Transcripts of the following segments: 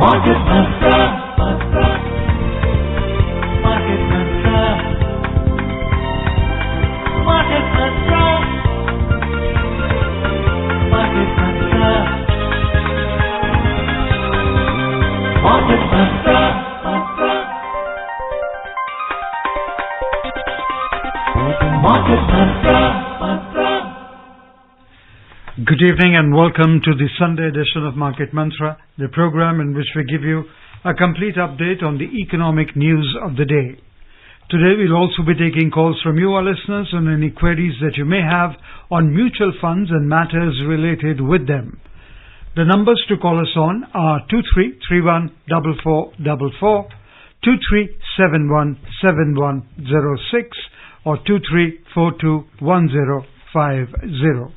Market Mantra. Market Mantra. Market Mantra. Market Mantra. Market Mantra. Market Mantra. Good evening and welcome to the Sunday edition of Market Mantra, the program in which we give you a complete update on the economic news of the day. Today we'll also be taking calls from you, our listeners, on any queries that you may have on mutual funds and matters related with them. The numbers to call us on are 23314444, 23717106 or 23421050.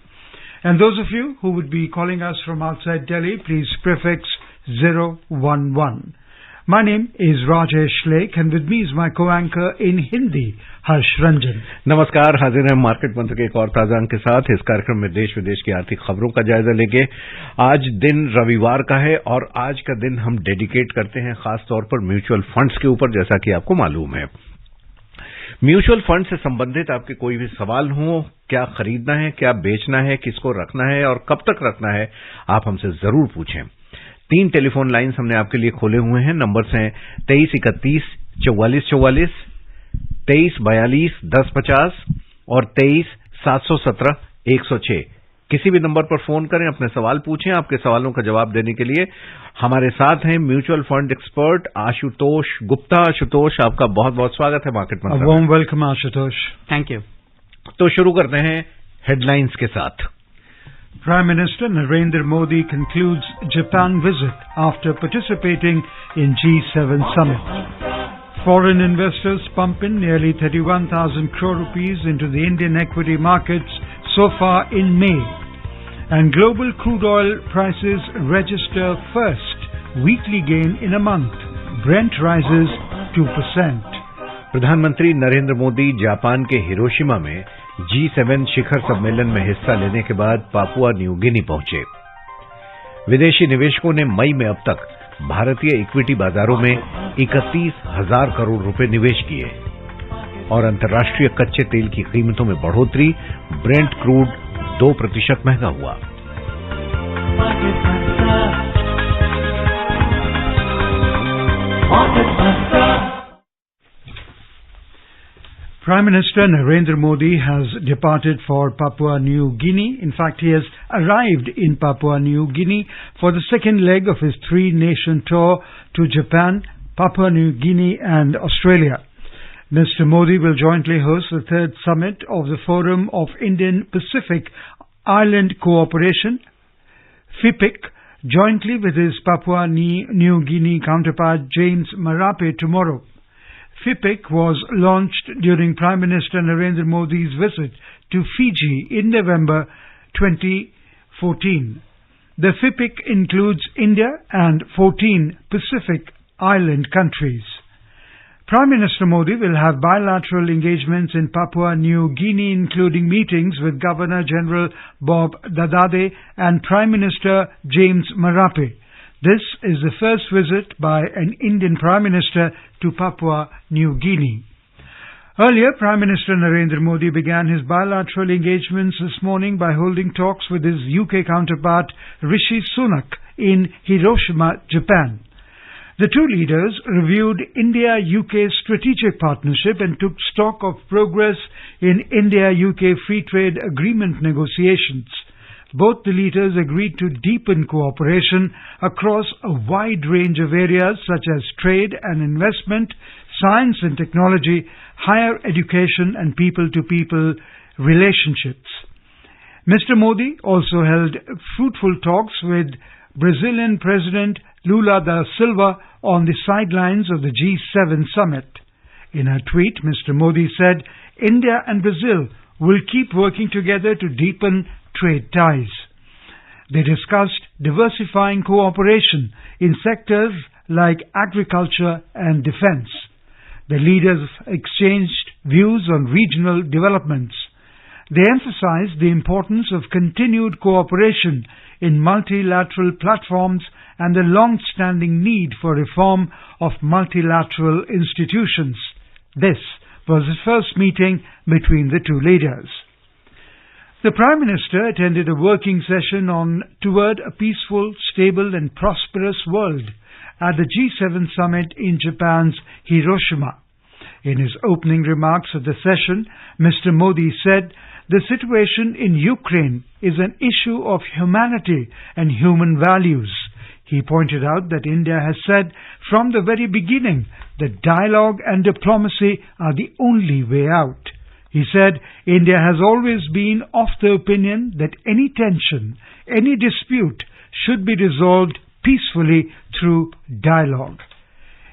And those of you who would be calling us from outside Delhi, please prefix 011. My name is Rajesh Lake and with me is my co-anchor in Hindi, Harsh Ranjan. नमस्कार, हाजिर हैं market मंत्र के एक और ताजा अंक के साथ। इस कार्यक्रम में देश विदेश की आर्थिक खबरों का जायजा लेंगे। आज दिन रविवार का है और आज का दिन हम डेडिकेट करते हैं खास तौर पर म्यूचुअल फंड्स के ऊपर, जैसा कि आपको मालूम है। म्यूचुअल फंड से संबंधित आपके कोई भी सवाल हो, क्या खरीदना है, क्या बेचना है, किसको रखना है और कब तक रखना है, आप हमसे जरूर पूछें। 3 टेलीफोन लाइंस हमने आपके लिए खोले हुए हैं। नंबर्स हैं 23314444, 23421050 और 23717106। किसी भी नंबर पर फोन करें, अपने सवाल पूछें। आपके सवालों का जवाब देने के लिए हमारे साथ हैं mutual fund expert Ashutosh Gupta. Ashutosh, आपका बहुत बहुत स्वागत है मार्केट में। Warm welcome Ashutosh. Thank you. तो शुरू करते हैं हेडलाइंस के साथ। Prime Minister Narendra Modi concludes Japan visit after participating in G7 summit. Foreign investors pump in nearly 31,000 crore rupees into the Indian equity markets so far in May. And global crude oil prices register first weekly gain in a month. Brent rises 2%. प्रधानमंत्री Narendra Modi Japan के Hiroshima में G7 शिखर सम्मेलन में हिस्सा लेने के बाद Papua New Guinea पहुंचे। विदेशी निवेशकों ने मई में अब तक भारतीय इक्विटी बाजारों में 31,000 करोड़ रुपए निवेश किए और अंतर्राष्ट्रीय कच्चे तेल की कीमतों में बढ़ोतरी, ब्रेंट क्रूड 2% महंगा हुआ। Prime Minister Narendra Modi has departed for Papua New Guinea. In fact, he has arrived in Papua New Guinea for the second leg of his 3-nation tour to Japan, Papua New Guinea and Australia. Mr. Modi will jointly host the 3rd summit of the Forum of Indian Pacific Island Cooperation, FIPIC, jointly with his Papua New Guinea counterpart James Marape tomorrow. FIPIC was launched during Prime Minister Narendra Modi's visit to Fiji in November 2014. The FIPIC includes India and 14 Pacific Island countries. Prime Minister Modi will have bilateral engagements in Papua New Guinea, including meetings with Governor-General Bob Dadade and Prime Minister James Marape. This is the first visit by an Indian Prime Minister to Papua New Guinea. Earlier, Prime Minister Narendra Modi began his bilateral engagements this morning by holding talks with his UK counterpart Rishi Sunak in Hiroshima, Japan. The two leaders reviewed India-UK strategic partnership and took stock of progress in India-UK Free Trade Agreement negotiations. Both the leaders agreed to deepen cooperation across a wide range of areas such as trade and investment, science and technology, higher education and people-to-people relationships. Mr. Modi also held fruitful talks with Brazilian President Lula da Silva on the sidelines of the G7 summit. In a tweet, Mr. Modi said, India and Brazil will keep working together to deepen trade ties. They discussed diversifying cooperation in sectors like agriculture and defense. The leaders exchanged views on regional developments. They emphasized the importance of continued cooperation in multilateral platforms and the long-standing need for reform of multilateral institutions. This was the first meeting between the two leaders. The Prime Minister attended a working session on Toward a Peaceful, Stable and Prosperous World at the G7 summit in Japan's Hiroshima. In his opening remarks at the session, Mr. Modi said the situation in Ukraine is an issue of humanity and human values. He pointed out that India has said from the very beginning that dialogue and diplomacy are the only way out. He said India has always been of the opinion that any tension, any dispute should be resolved peacefully through dialogue.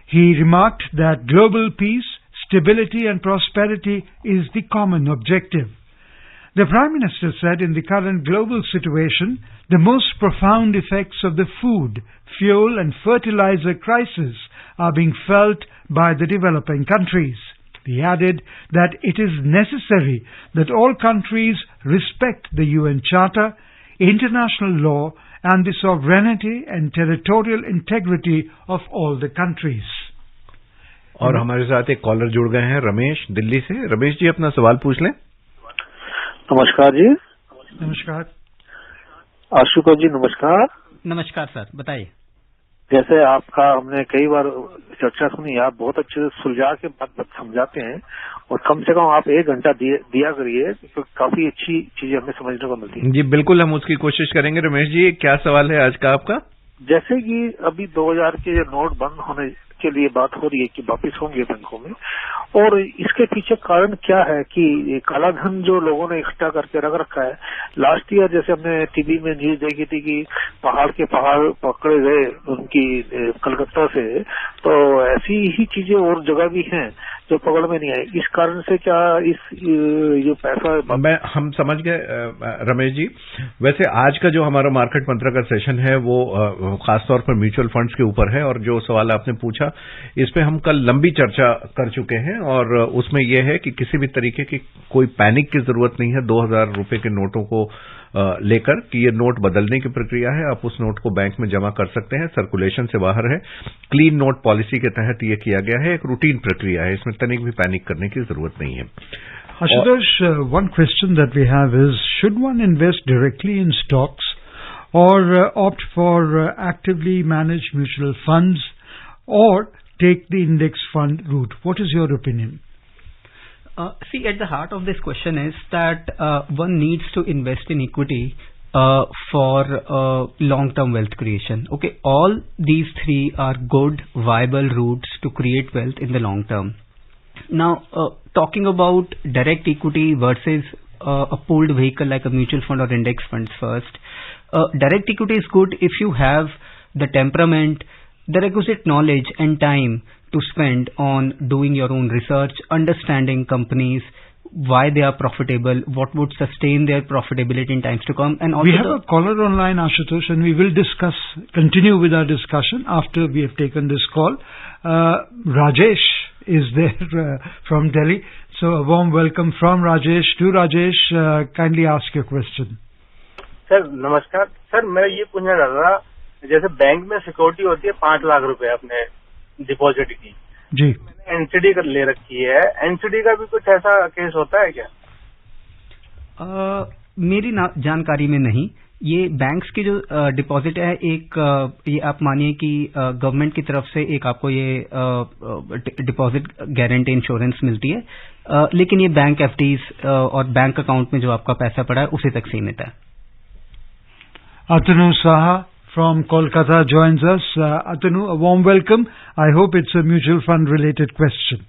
He remarked that global peace, stability and prosperity is the common objective. The Prime Minister said in the current global situation, the most profound effects of the food, fuel and fertilizer crisis are being felt by the developing countries. He added that it is necessary that all countries respect the UN Charter, international law and the sovereignty and territorial integrity of all the countries. और हमारे साथ एक collar जुड़ गए हैं रमेश दिल्ली से। रमेश जी अपना सवाल पूछ लें। नमस्कार जी। नमस्कार। आशुतोष जी नमस्कार। नमस्कार सर, बताइए। जैसे आपका हमने कई बार चर्चा सुनी, आप बहुत अच्छे से सुलझा के बात समझाते हैं और कम से कम आप 1 घंटा दिया करिए तो काफी अच्छी चीजें हमें समझने को मिलती है। जी बिल्कुल, हम उसकी कोशिश करेंगे। रमेश जी क्या सवाल है आज का आपका? जैसे कि अभी 2000 के नोट बंद होने के लिए बात हो रही है कि वापिस होंगे बैंकों में, और इसके पीछे कारण क्या है कि काला धन जो लोगों ने इकट्ठा करके रख रखा है। लास्ट ईयर जैसे हमने टीवी में न्यूज देखी थी कि पहाड़ पकड़े गए उनकी कलकत्ता से, तो ऐसी ही चीजें और जगह भी हैं जो पकड़ में नहीं आए। इस कारण से क्या जो पैसा हम समझ गए रमेश जी। वैसे आज का जो हमारा मार्केट मंत्रा का सेशन है वो खासतौर पर म्यूचुअल फंड्स के ऊपर है, और जो सवाल आपने पूछा इस पे हम कल लंबी चर्चा कर चुके हैं, और उसमें यह है कि किसी भी तरीके की कोई पैनिक की जरूरत नहीं है 2000 रुपए के नोटों को लेकर कि ये नोट बदलने की प्रक्रिया है। आप उस नोट को बैंक में जमा कर सकते हैं, सर्कुलेशन से बाहर है। क्लीन नोट पॉलिसी के तहत ये किया गया है, एक रूटीन प्रक्रिया है, इसमें तनिक भी पैनिक करने की जरूरत नहीं है। Ashutosh, one question that we have is, should one invest directly in stocks or opt for actively managed mutual funds or take the index fund route? What is your opinion? See, at the heart of this question is that one needs to invest in equity for long-term wealth creation. Okay, all these three are good, viable routes to create wealth in the long term. Now, talking about direct equity versus a pooled vehicle like a mutual fund or index funds first. Direct equity is good if you have the temperament, the requisite knowledge and time to spend on doing your own research, understanding companies, why they are profitable, what would sustain their profitability in times to come. And also we have a caller online, Ashutosh, and we will continue with our discussion after we have taken this call. Rajesh is there from Delhi. So a warm welcome from Rajesh to Rajesh. Kindly ask your question. Sir नमस्कार। Sir मैं ये पूछना चाह रहा, जैसे bank में security होती है 5 लाख रुपए अपने डिपॉजिट की जी, मैंने एनसीडी कर ले रखी है, एनसीडी का भी कुछ ऐसा केस होता है क्या? मेरी जानकारी में नहीं। ये बैंक्स की जो डिपॉजिट है, एक ये आप मानिए कि गवर्नमेंट की तरफ से एक आपको ये डिपॉजिट गारंटी इंश्योरेंस मिलती है, लेकिन ये बैंक एफडीज और बैंक अकाउंट में जो आपका पैसा पड़ा है उसी तक सीमित है। Atanu Saha from Kolkata joins us. Atanu, a warm welcome. I hope it's a mutual fund related question.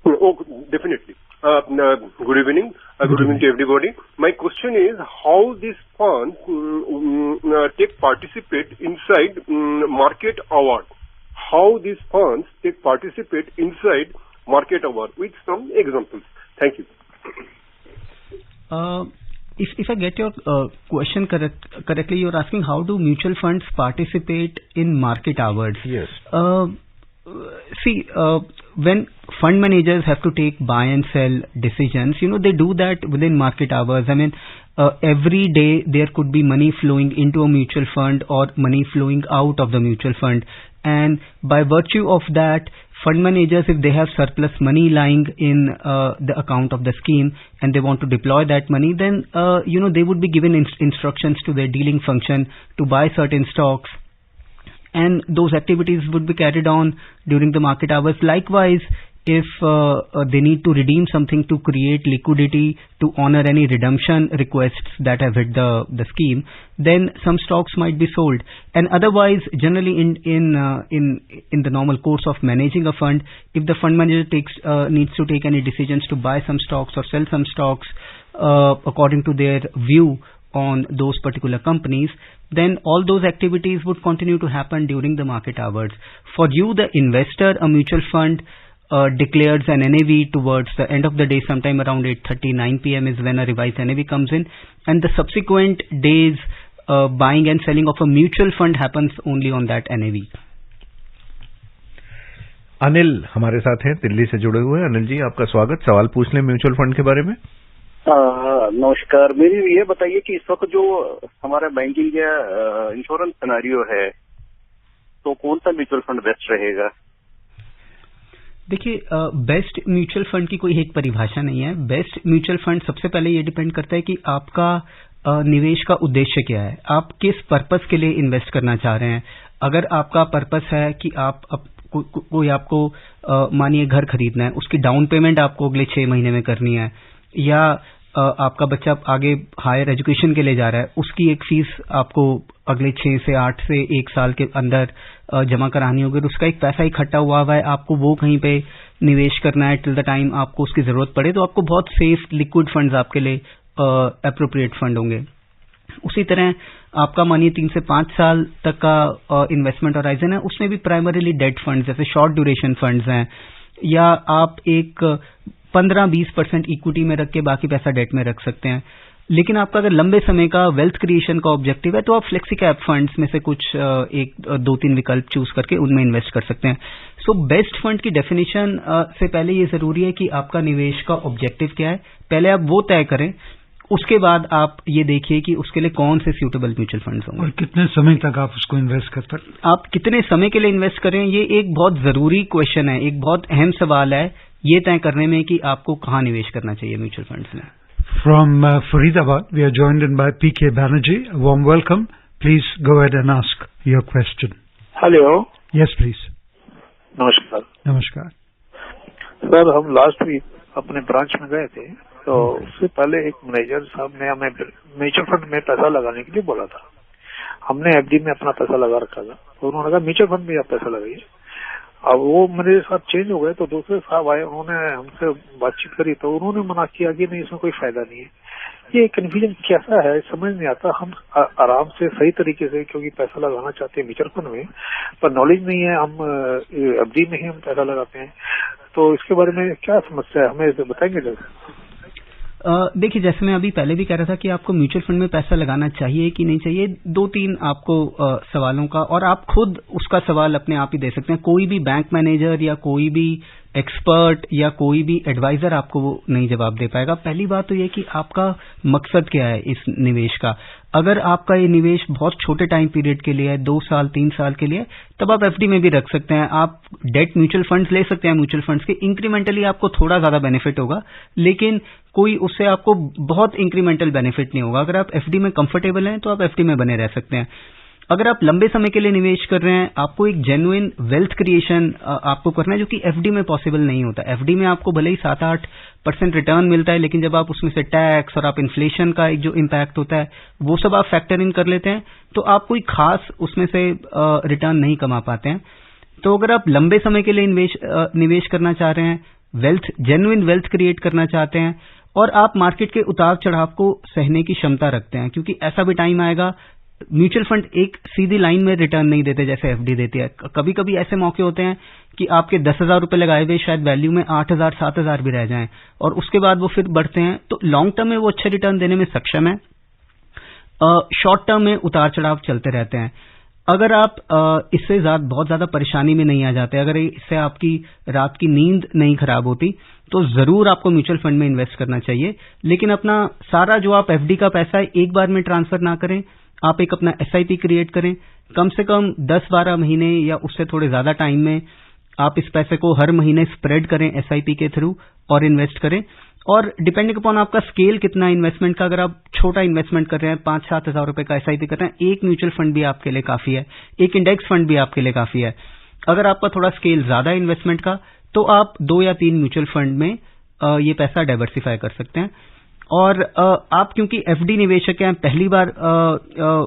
Oh, definitely. Good evening. Good evening to everybody. My question is how these funds participate inside market award. How these funds participate inside market award with some examples. Thank you. If I get your question correctly, you're asking how do mutual funds participate in market awards? Yes. When fund managers have to take buy and sell decisions, they do that within market hours. I mean, every day there could be money flowing into a mutual fund or money flowing out of the mutual fund. And by virtue of that, fund managers, if they have surplus money lying in the account of the scheme and they want to deploy that money, then, they would be given instructions to their dealing function to buy certain stocks. And those activities would be carried on during the market hours. Likewise, if they need to redeem something to create liquidity to honor any redemption requests that have hit the scheme, then some stocks might be sold. And otherwise, generally in the normal course of managing a fund, if the fund manager needs to take any decisions to buy some stocks or sell some stocks according to their view on those particular companies, then all those activities would continue to happen during the market hours. For you, the investor, a mutual fund declares an NAV towards the end of the day, sometime around 8:30, 9 p.m. is when a revised NAV comes in, and the subsequent days buying and selling of a mutual fund happens only on that NAV. Anil हमारे साथ हैं, दिल्ली से जुड़े हुए। अनिल जी, आपका स्वागत। सवाल पूछ लें म्यूचुअल फंड के बारे में। नमस्कार। मेरी ये बताइए कि इस वक्त जो हमारा बैंकिंग या इंश्योरेंस सिनेरियो है, तो कौन सा म्यूचुअल फंड बेस्ट रहेगा? देखिए, बेस्ट म्यूचुअल फंड की कोई एक परिभाषा नहीं है। बेस्ट म्यूचुअल फंड सबसे पहले ये डिपेंड करता है कि आपका निवेश का उद्देश्य क्या है, आप किस पर्पस के लिए इन्वेस्ट करना चाह रहे हैं। अगर आपका पर्पस है कि आप कोई आपको मानिए घर खरीदना है, उसकी डाउन पेमेंट आपको अगले 6 महीने में करनी है, या आपका बच्चा आगे हायर एजुकेशन के लिए जा रहा है, उसकी एक फीस आपको अगले 6 से 8 से 1 साल के अंदर जमा करानी होगी, उसका एक पैसा इकट्ठा हुआ है, आपको वो कहीं पे निवेश करना है टिल द टाइम आपको उसकी जरूरत पड़े, तो आपको बहुत सेफ लिक्विड फंड्स आपके लिए एप्रोप्रिएट फंड होंगे। उसी तरह आपका मानिए 3 से 5 साल तक का इन्वेस्टमेंट होराइजन है, उसमें भी प्राइमरीली डेट फंड्स जैसे शॉर्ट ड्यूरेशन फंड्स हैं, या आप एक 15-20% इक्विटी में रख के बाकी पैसा डेट में रख सकते हैं। लेकिन आपका अगर लंबे समय का वेल्थ क्रिएशन का ऑब्जेक्टिव है, तो आप फ्लेक्सी कैप फंड्स में से कुछ 1-2-3 विकल्प चूज करके उनमें इन्वेस्ट कर सकते हैं। सो बेस्ट फंड की डेफिनेशन से पहले ये जरूरी है कि आपका निवेश का ऑब्जेक्टिव क्या है, पहले आप वो तय करें, उसके बाद आप ये देखिए कि उसके लिए कौन से सूटेबल म्यूचुअल फंड्स होंगे और कितने समय तक आप उसको इन्वेस्ट कर सकते हैं। आप कितने समय के लिए इन्वेस्ट करें, ये एक बहुत जरूरी क्वेश्चन है, एक बहुत अहम सवाल है ये तय करने में कि आपको कहाँ निवेश करना चाहिए म्यूचुअल फंड्स में। From Faridabad, we are joined in by P.K. Banerjee. A warm welcome. Please go ahead and ask your question. Hello. Yes, please. नमस्कार। नमस्कार। सर, हम लास्ट वीक अपने ब्रांच में गए थे, तो उससे पहले एक मैनेजर साहब ने हमें म्यूचुअल फंड में पैसा लगाने के लिए बोला था। हमने एफडी में अपना पैसा लगा रखा था, तो उन्होंने कहा म्यूचुअल फंड में आप पैसा लगाइए। अब वो मेरे साथ चेंज हो गए, तो दूसरे साहब आए, उन्होंने हमसे बातचीत करी, तो उन्होंने मना किया कि नहीं, इसमें कोई फायदा नहीं है। ये कन्फ्यूजन कैसा है समझ नहीं आता। हम आराम से सही तरीके से क्योंकि पैसा लगाना चाहते हैं म्यूचुअल फंड में, पर नॉलेज नहीं है, हम एफडी में ही हम पैसा लगाते हैं, तो इसके बारे में क्या समस्या है, हमें बताएंगे जरा। देखिए, जैसे मैं अभी पहले भी कह रहा था कि आपको म्यूचुअल फंड में पैसा लगाना चाहिए कि नहीं चाहिए, 2-3 आपको सवालों का, और आप खुद उसका सवाल अपने आप ही दे सकते हैं। कोई भी बैंक मैनेजर या कोई भी एक्सपर्ट या कोई भी एडवाइजर आपको वो नहीं जवाब दे पाएगा। पहली बात तो ये कि आपका मकसद क्या है इस निवेश का। अगर आपका ये निवेश बहुत छोटे टाइम पीरियड के लिए है, 2 साल 3 साल के लिए, तब आप एफडी में भी रख सकते हैं। आप डेट म्यूचुअल फंड्स ले सकते हैं, म्यूचुअल फंड्स के इंक्रीमेंटली आपको थोड़ा ज्यादा बेनिफिट होगा, लेकिन कोई उससे आपको बहुत इंक्रीमेंटल बेनिफिट नहीं होगा। अगर आप एफडी में कंफर्टेबल हैं तो आप एफडी में बने रह सकते हैं। अगर आप लंबे समय के लिए निवेश कर रहे हैं, आपको एक जेन्युइन वेल्थ क्रिएशन आपको करना है, जो कि एफडी में पॉसिबल नहीं होता। एफडी में आपको भले ही 7-8% रिटर्न मिलता है, लेकिन जब आप उसमें से टैक्स और आप इन्फ्लेशन का एक जो इम्पैक्ट होता है वो सब आप फैक्टर इन कर लेते हैं, तो आप कोई खास उसमें से रिटर्न नहीं कमा पाते हैं। तो अगर आप लंबे समय के लिए निवेश करना चाह रहे हैं, जेन्युइन वेल्थ क्रिएट करना चाहते हैं, और आप मार्केट के उतार चढ़ाव को सहने की क्षमता रखते हैं, क्योंकि ऐसा भी टाइम आएगा, म्यूचुअल फंड एक सीधी लाइन में रिटर्न नहीं देते जैसे एफडी देती है। कभी कभी ऐसे मौके होते हैं कि आपके 10,000 रुपए लगाए हुए शायद वैल्यू में 8,000-7,000 भी रह जाएं, और उसके बाद वो फिर बढ़ते हैं, तो लॉन्ग टर्म में वो अच्छे रिटर्न देने में सक्षम है। शॉर्ट टर्म में उतार चढ़ाव चलते रहते हैं। अगर आप इससे बहुत ज्यादा परेशानी में नहीं आ जाते, अगर इससे आपकी रात की नींद नहीं खराब होती, तो जरूर आपको म्यूचुअल फंड में इन्वेस्ट करना चाहिए। लेकिन अपना सारा जो आप एफडी का पैसा है एक बार में ट्रांसफर ना करें, आप एक अपना एसआईपी क्रिएट करें। कम से कम 10-12 महीने या उससे थोड़े ज्यादा टाइम में आप इस पैसे को हर महीने स्प्रेड करें एसआईपी के थ्रू और इन्वेस्ट करें। और डिपेंडिंग अपॉन आपका स्केल कितना इन्वेस्टमेंट का, अगर आप छोटा इन्वेस्टमेंट कर रहे हैं, 5-7 हज़ार रुपए का एसआईपी कर रहे हैं, एक म्यूचुअल फंड भी आपके लिए काफी है, एक इंडेक्स फंड भी आपके लिए काफी है। अगर आपका थोड़ा स्केल ज्यादा है इन्वेस्टमेंट का, तो आप 2 या 3 म्यूचुअल फंड में ये पैसा डाइवर्सिफाई कर सकते हैं। और आप क्योंकि एफडी निवेशक हैं, पहली बार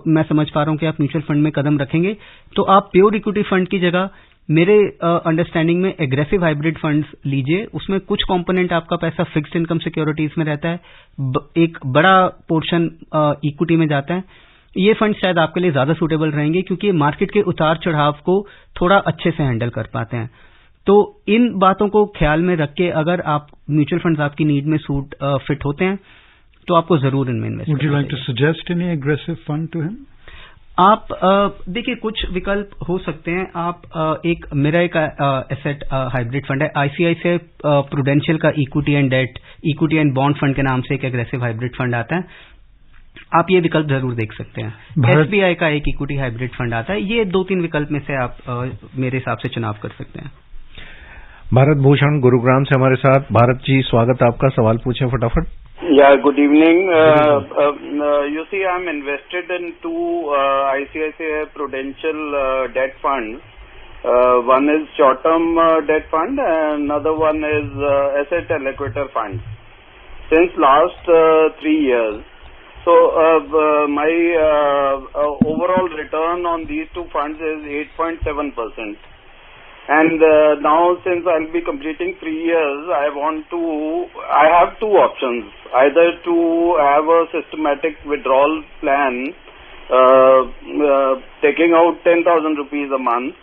मैं समझ पा रहा हूं कि आप म्यूचुअल फंड में कदम रखेंगे, तो आप प्योर इक्विटी फंड की जगह मेरे अंडरस्टैंडिंग में एग्रेसिव हाइब्रिड फंड्स लीजिए। उसमें कुछ कंपोनेंट आपका पैसा फिक्स्ड इनकम सिक्योरिटीज में रहता है, एक बड़ा पोर्शन इक्विटी में जाता है। ये फंड शायद आपके लिए ज्यादा सूटेबल रहेंगे क्योंकि ये मार्केट के उतार चढ़ाव को थोड़ा अच्छे से हैंडल कर पाते हैं। तो इन बातों को ख्याल में रख के अगर आप म्यूचुअल फंड्स आपकी नीड में फिट होते हैं, तो आपको जरूर इनमें invest Would you like to suggest any aggressive fund to him? आप देखिए, कुछ विकल्प हो सकते हैं। आप एक मेरा एक एसेट हाइब्रिड फंड है, आईसीआईसीआई प्रूडेंशियल का equity and debt, equity and bond fund के नाम से एक एग्रेसिव हाइब्रिड फंड आता है। आप ये विकल्प जरूर देख सकते हैं। एसबीआई का एक इक्विटी हाइब्रिड फंड आता है। ये 2-3 विकल्प में से आप मेरे हिसाब से चुनाव कर सकते हैं। भारत भूषण गुरुग्राम से हमारे साथ। भारत जी, स्वागत आपका, सवाल पूछें फटाफट। Yeah, good evening. You see, I'm invested in 2 ICICI Prudential debt funds. One is short-term debt fund, and another one is asset allocator fund. Since last 3 years, so my overall return on these 2 funds is 8.7%. And now, since I'll be completing 3 years, I have 2 options. Either to have a systematic withdrawal plan, taking out 10,000 rupees a month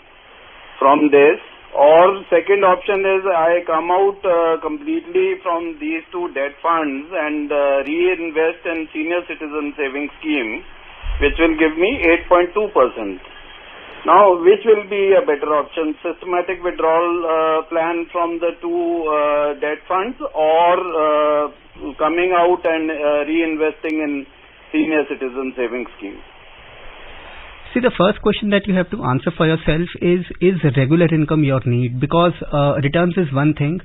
from this, or second option is I come out completely from these 2 debt funds and reinvest in senior citizen savings scheme, which will give me 8.2%. Now, which will be a better option, systematic withdrawal plan from the 2 debt funds, or coming out and reinvesting in senior citizen savings scheme? See, the first question that you have to answer for yourself is regular income your need? Because returns is one thing,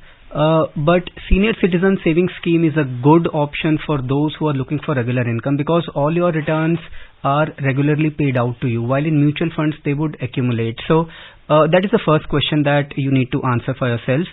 but senior citizen savings scheme is a good option for those who are looking for regular income, because all your returns are regularly paid out to you, while in mutual funds they would accumulate. So that is the first question that you need to answer for yourself.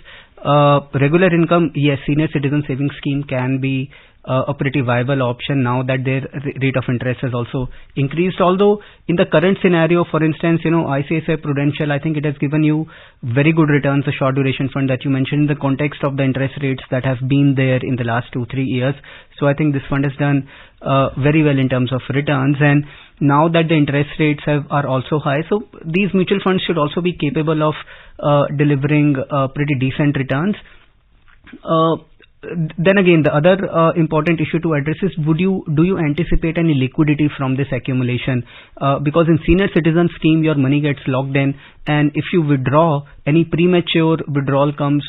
Regular income, yes, senior citizen savings scheme can be a pretty viable option now that their rate of interest has also increased. Although in the current scenario, for instance, ICICI Prudential, I think it has given you very good returns, the short duration fund that you mentioned, in the context of the interest rates that have been there in the last 2-3 years. So I think this fund has done very well in terms of returns, and now that the interest rates are also high, so these mutual funds should also be capable of delivering pretty decent returns. Then again, the other important issue to address is, do you anticipate any liquidity from this accumulation? Because in senior citizen scheme, your money gets locked in, and if you withdraw, any premature withdrawal comes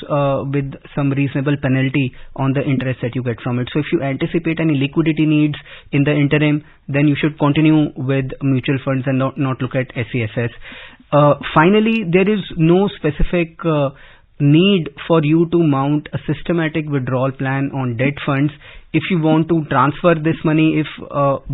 with some reasonable penalty on the interest that you get from it. So if you anticipate any liquidity needs in the interim, then you should continue with mutual funds and not look at SESS. Finally, there is no specific need for you to mount a systematic withdrawal plan on debt funds. If you want to transfer this money, if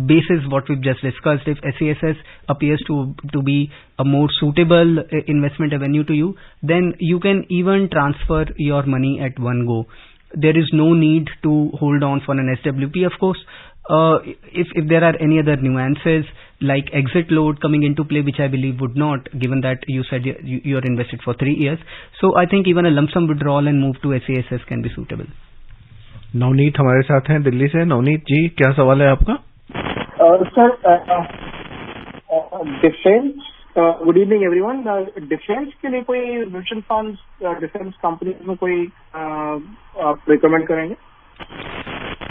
basis what we've just discussed, if SESS appears to be a more suitable investment avenue to you, then you can even transfer your money at one go. There is no need to hold on for an SWP, of course. If there are any other nuances like exit load coming into play, which I believe would not, given that you said you're invested for 3 years. So I think even a lump sum withdrawal and move to SESS can be suitable. Navneet हमारे साथ हैं दिल्ली से। नवनीत जी, क्या सवाल है आपका? Sir, defence, good evening everyone. Defence के लिए कोई म्यूचुअल फंड्स डिफेंस कंपनी में कोई आप रिकमेंड करेंगे?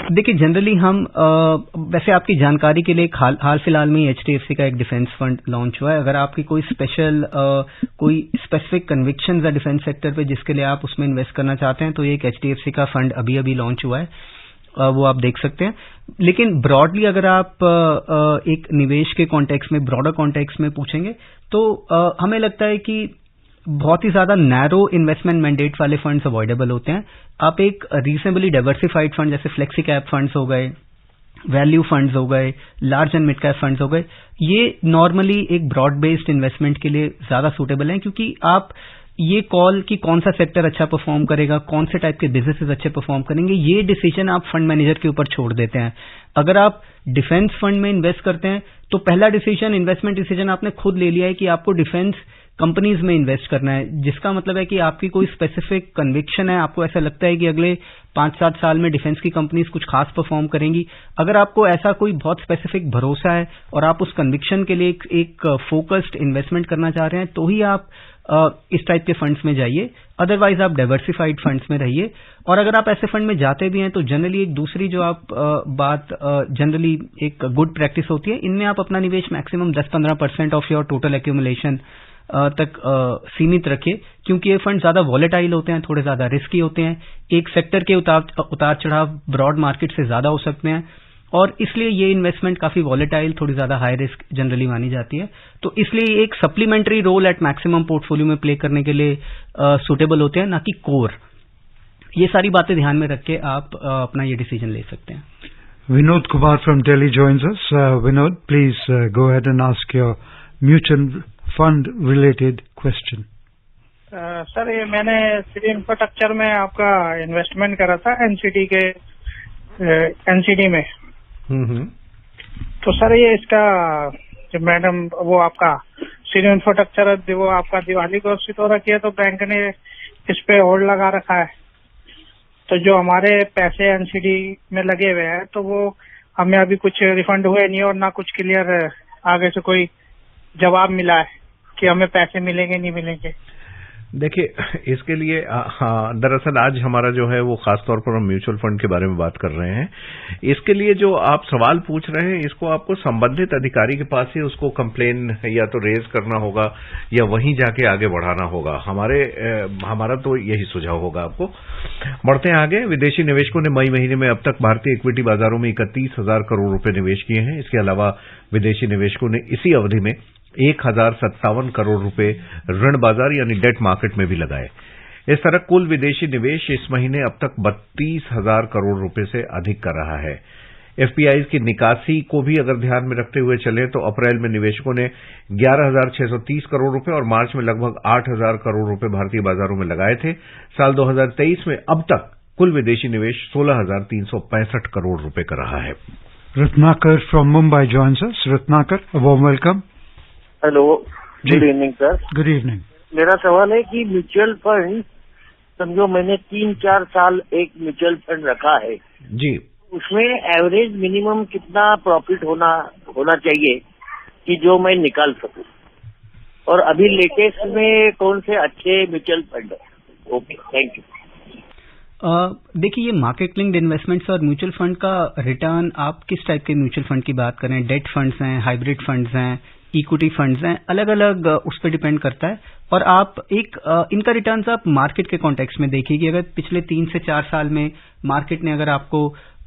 देखिए जनरली हम वैसे आपकी जानकारी के लिए हाल फिलहाल में HDFC का एक डिफेंस फंड लॉन्च हुआ है। अगर आपकी कोई स्पेसिफिक कन्विक्शंस है डिफेंस सेक्टर पे जिसके लिए आप उसमें इन्वेस्ट करना चाहते हैं तो ये एक HDFC का फंड अभी लॉन्च हुआ है, वो आप देख सकते हैं। लेकिन ब्रॉडली अगर आप एक निवेश के कॉन्टेक्स्ट में, ब्रॉडर कॉन्टेक्स्ट में पूछेंगे तो हमें लगता है कि बहुत ही ज्यादा नैरो इन्वेस्टमेंट मैंडेट वाले फंड्स अवॉइडेबल होते हैं। आप एक रीजनेबली डाइवर्सिफाइड फंड जैसे फ्लेक्सी कैप फंड्स हो गए, वैल्यू फंड्स हो गए, large and mid cap funds हो गए, ये नॉर्मली एक ब्रॉड बेस्ड इन्वेस्टमेंट के लिए ज्यादा सूटेबल हैं, क्योंकि आप ये कॉल कि कौन सा सेक्टर अच्छा परफॉर्म करेगा, कौन से टाइप के बिजनेसेस अच्छे परफॉर्म करेंगे, ये डिसीजन आप फंड मैनेजर के ऊपर छोड़ देते हैं। अगर आप डिफेंस फंड में इन्वेस्ट करते हैं तो पहला डिसीजन, इन्वेस्टमेंट डिसीजन आपने खुद ले लिया है कि आपको डिफेंस कंपनीज में इन्वेस्ट करना है, जिसका मतलब है कि आपकी कोई स्पेसिफिक कन्विक्शन है, आपको ऐसा लगता है कि अगले 5-7 साल में डिफेंस की कंपनीज कुछ खास परफॉर्म करेंगी। अगर आपको ऐसा कोई बहुत स्पेसिफिक भरोसा है और आप उस कन्विक्शन के लिए एक फोकस्ड इन्वेस्टमेंट करना चाह रहे हैं तो ही आप इस टाइप के फंड्स में जाइए, अदरवाइज आप डाइवर्सिफाइड फंड्स में रहिए। और अगर आप ऐसे फंड में जाते भी हैं तो जनरली एक दूसरी जो आप बात जनरली एक गुड प्रैक्टिस होती है, इनमें आप अपना निवेश maximum 10-15% of your total accumulation तक सीमित रखिए, क्योंकि ये फंड ज्यादा वॉलेटाइल होते हैं, थोड़े ज्यादा रिस्की होते हैं, एक सेक्टर के उतार चढ़ाव ब्रॉड मार्केट से ज्यादा हो सकते हैं और इसलिए ये इन्वेस्टमेंट काफी वॉलेटाइल, थोड़ी ज्यादा हाई रिस्क जनरली मानी जाती है। तो इसलिए एक supplementary role at maximum portfolio में प्ले करने के लिए सुटेबल होते हैं, ना कि कोर। ये सारी बातें ध्यान में रख के आप अपना ये डिसीजन ले सकते हैं। Vinod Kumar from Delhi joins us. Vinod, please go ahead and ask your mutual fund related question. Sir ये मैंने सिटी इंफ्रास्ट्रक्चर में आपका इन्वेस्टमेंट करा था एनसीडी में। तो सर ये इसका जो मैडम वो आपका सिटी इंफ्रास्ट्रक्चर वो आपका दिवाली घोषित हो रखी है तो बैंक ने इस पे होल्ड लगा रखा है, तो जो हमारे पैसे एनसीडी में लगे हुए हैं तो वो हमें अभी कुछ रिफंड हुए नहीं और ना कुछ क्लियर आगे से कोई जवाब मिला है कि हमें पैसे मिलेंगे नहीं मिलेंगे। देखिए, इसके लिए दरअसल आज हमारा जो है वो खासतौर पर हम म्यूचुअल फंड के बारे में बात कर रहे हैं। इसके लिए जो आप सवाल पूछ रहे हैं इसको आपको संबंधित अधिकारी के पास ही उसको कंप्लेन या तो रेज करना होगा या वहीं जाके आगे बढ़ाना होगा। हमारा तो यही सुझाव होगा आपको। बढ़ते हैं आगे। विदेशी निवेशकों ने मई महीने में अब तक भारतीय इक्विटी बाजारों में 31,000 करोड़ रुपए निवेश किए हैं। इसके अलावा विदेशी निवेशकों ने इसी अवधि में 1,057 करोड़ रुपए ऋण बाजार यानी डेट मार्केट में भी लगाए। इस तरह कुल विदेशी निवेश इस महीने अब तक 32,000 करोड़ रुपए से अधिक कर रहा है। एफपीआई की निकासी को भी अगर ध्यान में रखते हुए चले तो अप्रैल में निवेशकों ने 11,630 करोड़ रुपए और मार्च में लगभग 8,000 करोड़ रुपए भारतीय बाजारों में लगाए थे। साल 2023 में अब तक कुल विदेशी निवेश 16,365 करोड़ रुपए का रहा है। Ratnakar from Mumbai joins us. Ratnakar, a warm welcome. Hello, good evening sir. Good evening. मेरा सवाल है कि म्यूचुअल फंड, समझो मैंने 3-4 साल एक म्यूचुअल फंड रखा है जी, उसमें एवरेज मिनिमम कितना प्रॉफिट होना चाहिए कि जो मैं निकाल सकूं, और अभी लेटेस्ट में कौन से अच्छे म्यूचुअल फंड है? Okay, thank you. देखिए, ये मार्केट लिंक्ड इन्वेस्टमेंट्स और म्यूचुअल फंड का रिटर्न, आप किस टाइप के म्यूचुअल फंड की बात करें, डेट फंड्स हैं, हाइब्रिड फंड्स हैं, इक्विटी फंड्स हैं, अलग अलग उस पर डिपेंड करता है। और आप इनका रिटर्न्स आप मार्केट के कॉन्टेक्स्ट में देखिए कि अगर पिछले 3 से 4 साल में मार्केट ने अगर आपको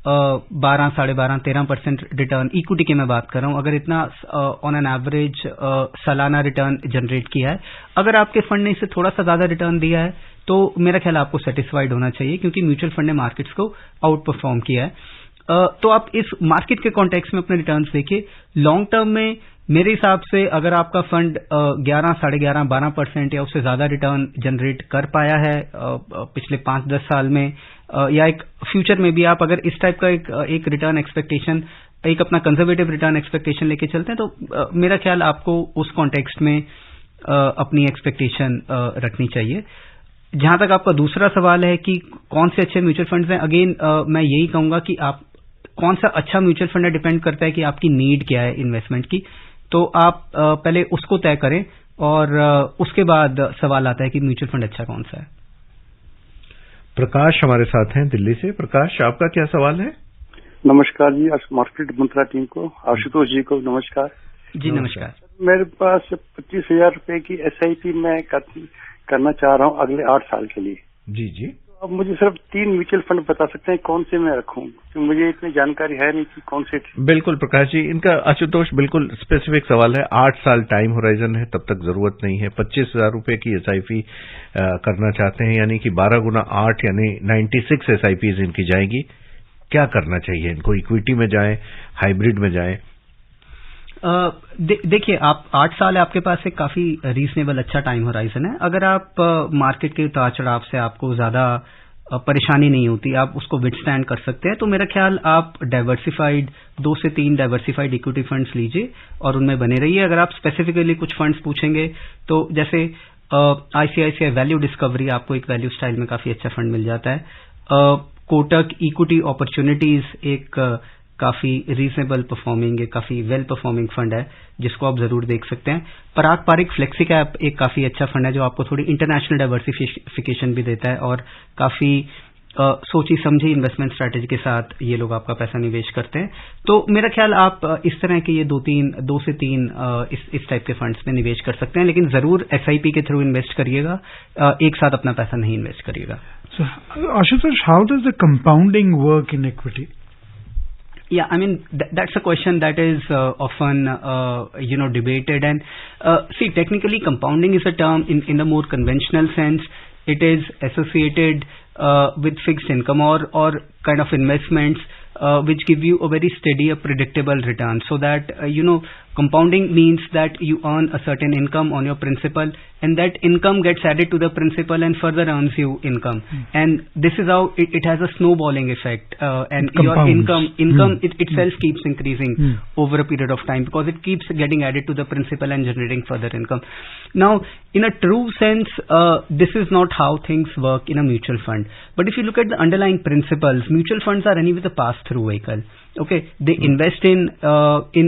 12, 12.5, 13% रिटर्न, इक्विटी की मैं बात कर रहा हूं, अगर इतना ऑन एन एवरेज सालाना रिटर्न जनरेट किया है, अगर आपके फंड ने इससे थोड़ा सा ज्यादा रिटर्न दिया है तो मेरा ख्याल आपको सेटिस्फाइड होना चाहिए, क्योंकि म्यूचुअल फंड ने मार्केट्स को आउट परफॉर्म किया है। तो आप इस मार्केट के कॉन्टेक्स्ट में अपने रिटर्न्स देखिए। लॉन्ग टर्म में मेरे हिसाब से अगर आपका फंड 11, 11.5, 12% या उससे ज्यादा रिटर्न जनरेट कर पाया है पिछले 5-10 साल में, या एक फ्यूचर में भी आप अगर इस टाइप का एक रिटर्न एक्सपेक्टेशन, एक अपना कंजर्वेटिव रिटर्न एक्सपेक्टेशन लेके चलते हैं, तो मेरा ख्याल आपको उस कॉन्टेक्स्ट में अपनी एक्सपेक्टेशन रखनी चाहिए। जहां तक आपका दूसरा सवाल है कि कौन से अच्छे म्यूचुअल फंड्स हैं, अगेन मैं यही कहूंगा कि आप कौन सा अच्छा म्यूचुअल फंड है डिपेंड करता है कि आपकी नीड क्या है इन्वेस्टमेंट की, तो आप पहले उसको तय करें और उसके बाद सवाल आता है कि म्यूचुअल फंड अच्छा कौन सा है। प्रकाश हमारे साथ हैं दिल्ली से। प्रकाश, आपका क्या सवाल है? नमस्कार जी, मार्केट मंत्रा टीम को, आशुतोष जी को नमस्कार। जी नमस्कार। मेरे पास 25,000 रुपए की SIP मैं करना चाह रहा हूँ अगले 8 साल के लिए। जी जी। अब मुझे सिर्फ 3 म्यूचुअल फंड बता सकते हैं कौन से मैं रखूं, क्योंकि मुझे इतनी जानकारी है नहीं कि कौन से। बिल्कुल प्रकाश जी, इनका आशुतोष बिल्कुल स्पेसिफिक सवाल है। 8 साल टाइम होराइजन है, तब तक जरूरत नहीं है। 25,000 रुपए की SIP करना चाहते हैं, यानी कि 12 गुना 8 यानी 96 SIPs इनकी जाएगी। क्या करना चाहिए इनको? इक्विटी में जाएं, हाइब्रिड में जाएं? देखिए, आप 8 साल है आपके पास, एक काफी रीजनेबल अच्छा टाइम होराइजन है। अगर आप मार्केट के उतार चढ़ाव से आपको ज्यादा परेशानी नहीं होती, आप उसको विथस्टैंड कर सकते हैं, तो मेरा ख्याल आप डाइवर्सिफाइड 2 से 3 डाइवर्सिफाइड इक्विटी फंड्स लीजिए और उनमें बने रहिए। अगर आप स्पेसिफिकली कुछ फंड्स पूछेंगे तो जैसे ICICI वैल्यू डिस्कवरी, आपको एक वैल्यू स्टाइल में काफी अच्छा फंड मिल जाता है। कोटक इक्विटी अपॉर्चुनिटीज एक काफी रीजनेबल परफॉर्मिंग, काफी वेल परफॉर्मिंग फंड है जिसको आप जरूर देख सकते हैं। पराग पारिक फ्लेक्सी कैप एक काफी अच्छा फंड है जो आपको थोड़ी इंटरनेशनल डाइवर्सिफिकेशन भी देता है और काफी सोची समझी इन्वेस्टमेंट स्ट्रैटेजी के साथ ये लोग आपका पैसा निवेश करते हैं। तो मेरा ख्याल आप इस तरह के ये 2 से 3 इस टाइप के फंड्स में निवेश कर सकते हैं, लेकिन जरूर SIP के थ्रू इन्वेस्ट करिएगा, एक साथ अपना पैसा नहीं इन्वेस्ट करिएगा। So, Ashutosh, how does the compounding work in equity? Yeah, I mean, that's a question that is often, debated. And see, technically, compounding is a term in the more conventional sense. It is associated with fixed income or kind of investments which give you a very steady, a predictable return. So that, compounding means that you earn a certain income on your principal, and that income gets added to the principal and further earns you income. And this is how it has a snowballing effect, and your income itself keeps increasing over a period of time because it keeps getting added to the principal and generating further income. Now, in a true sense, this is not how things work in a mutual fund. But if you look at the underlying principles, mutual funds are anyway the pass-through vehicle. Okay, they invest in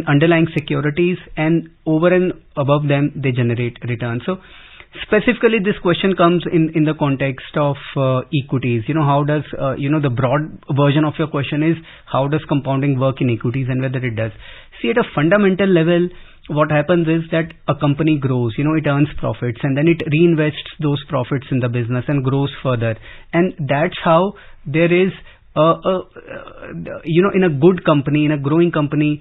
underlying securities, and over and above them they generate returns. So specifically this question comes in the context of equities. How does the broad version of your question is how does compounding work in equities and whether it does. See, at a fundamental level, what happens is that a company grows, it earns profits and then it reinvests those profits in the business and grows further. And that's how there is in a good company, in a growing company,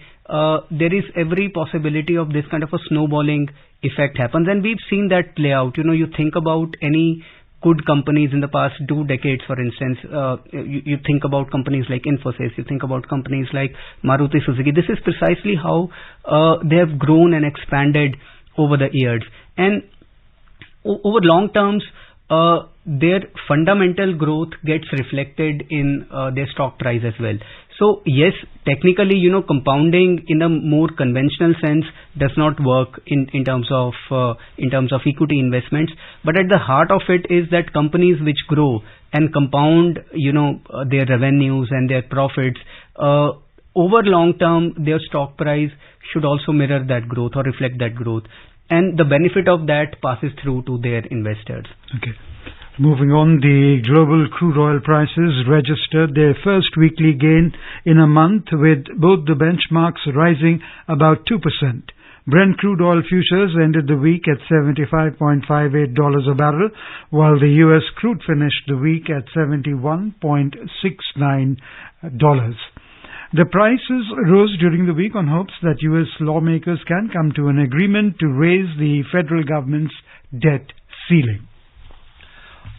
there is every possibility of this kind of a snowballing effect happens, and we've seen that play out. You think about any good companies in the past 2 decades, for instance, you think about companies like Infosys, you think about companies like Maruti Suzuki. This is precisely how they have grown and expanded over the years, and over long terms, their fundamental growth gets reflected in their stock price as well. So yes, technically, compounding in a more conventional sense does not work in terms of equity investments. But at the heart of it is that companies which grow and compound, their revenues and their profits, over long term, their stock price should also mirror that growth or reflect that growth. And the benefit of that passes through to their investors. Okay. Moving on, the global crude oil prices registered their first weekly gain in a month, with both the benchmarks rising about 2%. Brent crude oil futures ended the week at $75.58 a barrel, while the U.S. crude finished the week at $71.69. The prices rose during the week on hopes that U.S. lawmakers can come to an agreement to raise the federal government's debt ceiling.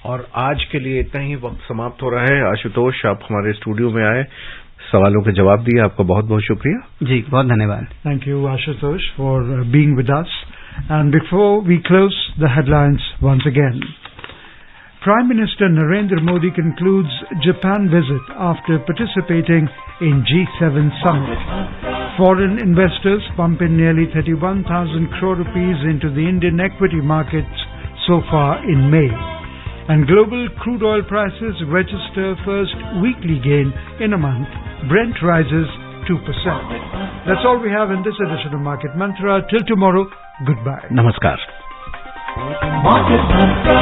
और आज के लिए इतना ही, वक्त समाप्त हो रहा है। आशुतोष, आप हमारे स्टूडियो में आए, सवालों के जवाब दिए, आपका बहुत बहुत शुक्रिया। जी, बहुत धन्यवाद। Thank you, Ashutosh, for being with us. And before we close, the headlines once again. Prime Minister Narendra Modi concludes Japan visit after participating in G7 summit. Foreign investors pump in nearly 31,000 crore rupees into the Indian equity markets so far in May. And global crude oil prices register first weekly gain in a month. Brent rises 2%. That's all we have in this edition of Market Mantra. Till tomorrow, goodbye. Namaskar. Market Mantra.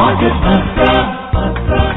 Market Mantra.